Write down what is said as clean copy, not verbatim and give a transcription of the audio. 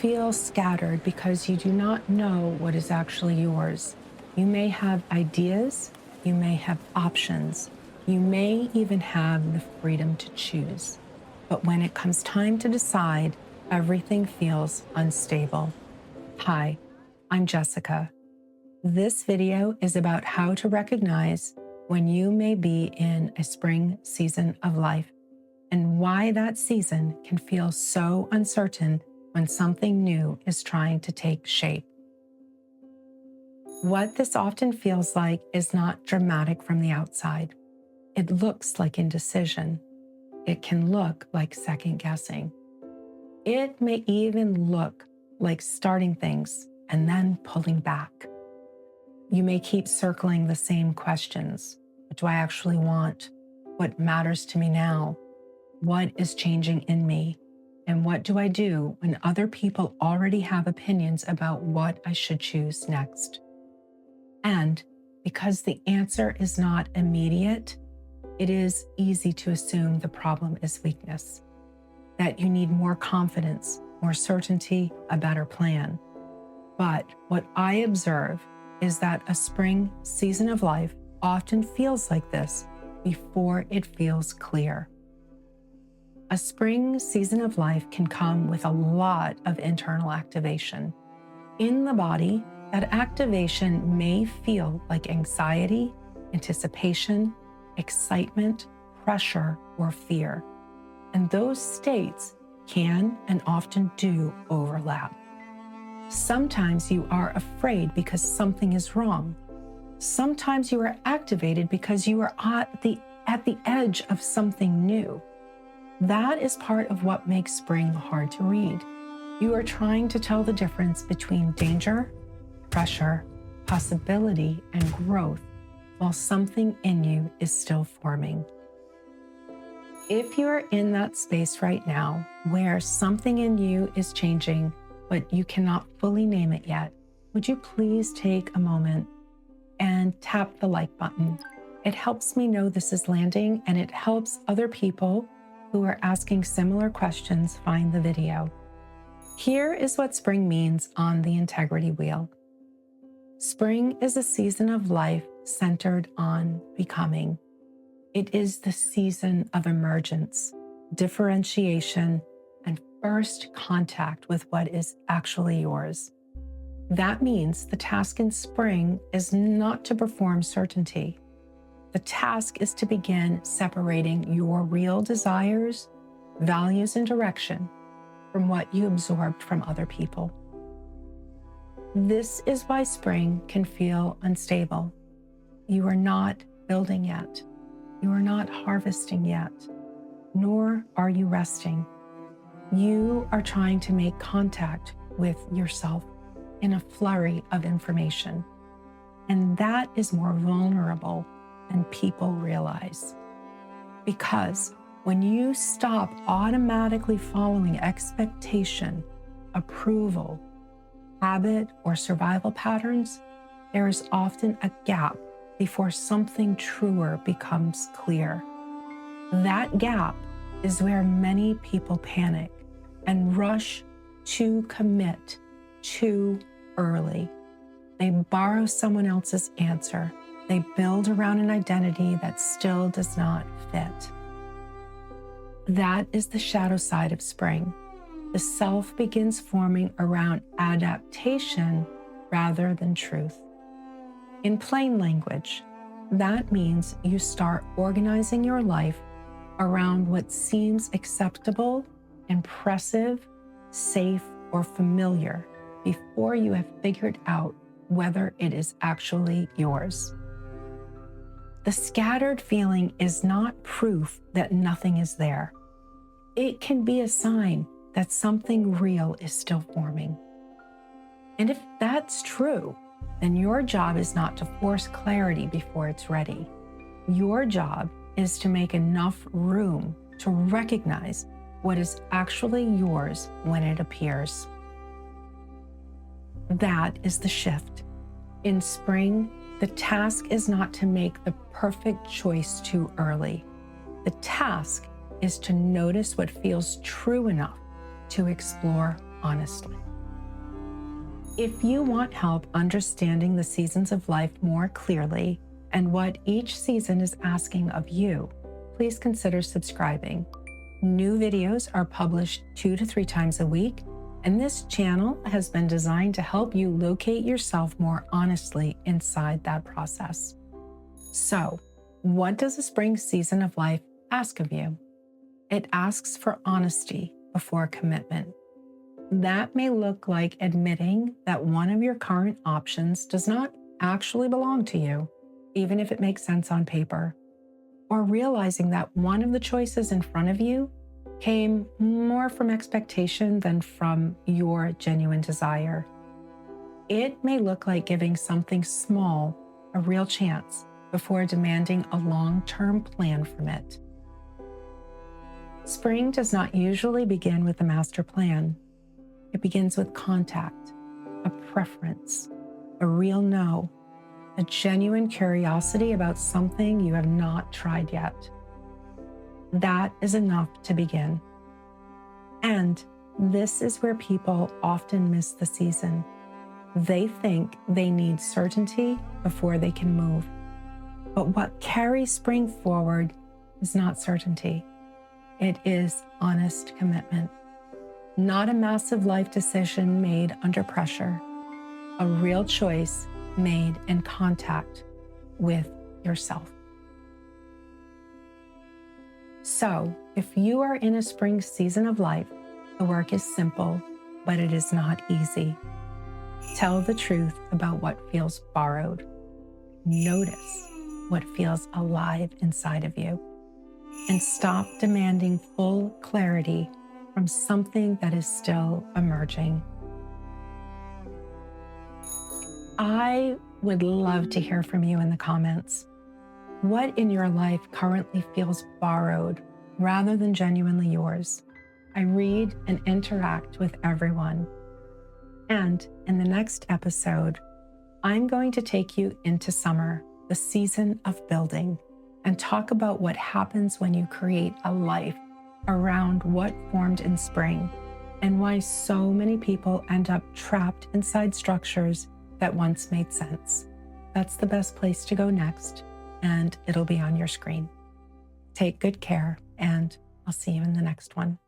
feel scattered because you do not know what is actually yours. You may have ideas, you may have options, you may even have the freedom to choose. But when it comes time to decide, everything feels unstable. Hi, I'm Jessica. This video is about how to recognize when you may be in a spring season of life and why that season can feel so uncertain when something new is trying to take shape. What this often feels like is not dramatic from the outside. It looks like indecision. It can look like second guessing. It may even look like starting things and then pulling back. You may keep circling the same questions. What do I actually want? What matters to me now? What is changing in me? And what do I do when other people already have opinions about what I should choose next? And because the answer is not immediate, it is easy to assume the problem is weakness, that you need more confidence, more certainty, a better plan. But what I observe is that a spring season of life often feels like this before it feels clear. A spring season of life can come with a lot of internal activation. In the body, that activation may feel like anxiety, anticipation, excitement, pressure, or fear. And those states can and often do overlap. Sometimes you are afraid because something is wrong. Sometimes you are activated because you are at the edge of something new. That is part of what makes spring hard to read. You are trying to tell the difference between danger, pressure, possibility, and growth while something in you is still forming. If you are in that space right now where something in you is changing, but you cannot fully name it yet, would you please take a moment and tap the like button? It helps me know this is landing, and it helps other people who are asking similar questions find the video. Here is what spring means on the integrity wheel. Spring is a season of life centered on becoming. It is the season of emergence, differentiation, and first contact with what is actually yours. That means the task in spring is not to perform certainty. The task is to begin separating your real desires, values, and direction from what you absorbed from other people. This is why spring can feel unstable. You are not building yet. You are not harvesting yet, nor are you resting. You are trying to make contact with yourself in a flurry of information. And that is more vulnerable than people realize. Because when you stop automatically following expectation, approval, habit, or survival patterns, there is often a gap before something truer becomes clear. That gap is where many people panic and rush to commit too early. They borrow someone else's answer. They build around an identity that still does not fit. That is the shadow side of spring. The self begins forming around adaptation rather than truth. In plain language, that means you start organizing your life around what seems acceptable, impressive, safe, or familiar before you have figured out whether it is actually yours. The scattered feeling is not proof that nothing is there. It can be a sign that something real is still forming. And if that's true, then your job is not to force clarity before it's ready. Your job is to make enough room to recognize what is actually yours when it appears. That is the shift. In spring, the task is not to make the perfect choice too early. The task is to notice what feels true enough to explore honestly. If you want help understanding the seasons of life more clearly and what each season is asking of you, please consider subscribing. New videos are published 2 to 3 times a week, and this channel has been designed to help you locate yourself more honestly inside that process. So, what does the spring season of life ask of you? It asks for honesty before commitment. That may look like admitting that one of your current options does not actually belong to you, even if it makes sense on paper, or realizing that one of the choices in front of you came more from expectation than from your genuine desire. It may look like giving something small a real chance before demanding a long-term plan from it. Spring does not usually begin with a master plan. It begins with contact, a preference, a real no, a genuine curiosity about something you have not tried yet. That is enough to begin. And this is where people often miss the season. They think they need certainty before they can move. But what carries spring forward is not certainty. It is honest commitment. Not a massive life decision made under pressure, a real choice made in contact with yourself. So, if you are in a spring season of life, the work is simple, but it is not easy. Tell the truth about what feels borrowed. Notice what feels alive inside of you. And stop demanding full clarity from something that is still emerging. I would love to hear from you in the comments. What in your life currently feels borrowed rather than genuinely yours? I read and interact with everyone. And in the next episode, I'm going to take you into summer, the season of building, and talk about what happens when you create a life around what formed in spring, and why so many people end up trapped inside structures that once made sense. That's the best place to go next, and it'll be on your screen. Take good care, and I'll see you in the next one.